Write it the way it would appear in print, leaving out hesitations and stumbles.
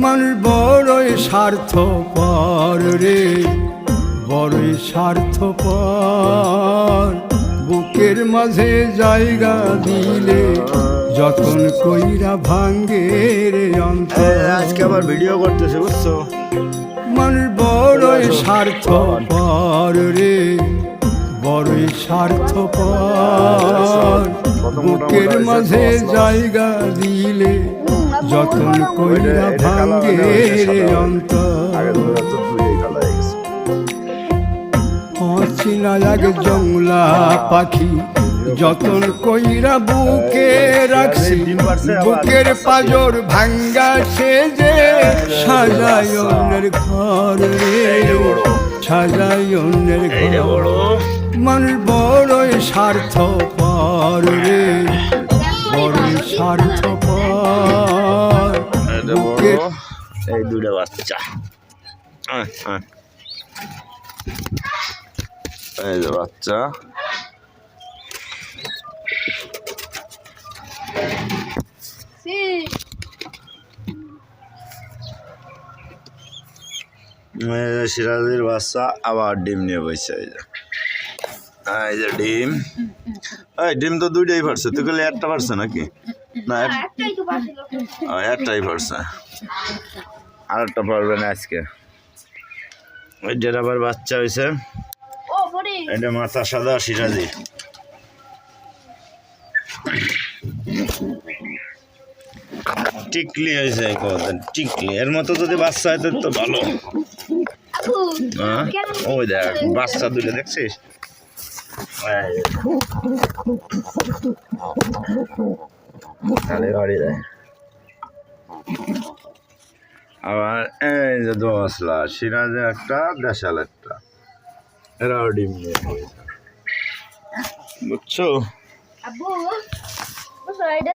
মানুষ বড়ই স্বার্থপর রে, বড়ই স্বার্থপর। বুকের মাঝে জায়গা দিলে যতন কইরা ভাঙ্গে রে অন্তর। আজকে আবার ভিডিও করতেছে বুঝছো। মানুষ বড়ই স্বার্থপর রে, বড়ই স্বার্থপর। বুকের মাঝে জায়গা দিলে যতন কইরা ভাঙ্গে রে অন্তর। অচিনা এক জংলা পাখি যতন কইরা বুকে রাখছি, বুকের পাজর ভাঙ্গা সে যে সাজায় অন্যের ঘর রে, সাজায় অন্যের ঘর। মানুষ বড়ই স্বার্থপর রে, বড়ই স্বার্থপর। এই দুইটা বাচ্চা, এই যে বাচ্চা। সিরাজের বাচ্চা আবার ডিম নিয়ে বসছে। এই যে ডিম, এই ডিম তো দুইটাই পারছে। তুই বলে একটা পারছে নাকি? না, একটাই পারছে, আর একটা পারবে না আজকে। ওই যেটা আবার বাচ্চা হয়েছে, এটা মাথা সাদা সিরাজি। টিকলি হয়েছে, টিকলি এর মতো যদি বাচ্চা হয় তো ভালো। ওই দেখ বাচ্চা দুটো দেখছিস, আবার এই যে দোসলা সিরাজে একটা, দেশাল একটা, এরাও ডিম নিয়ে বুঝছো।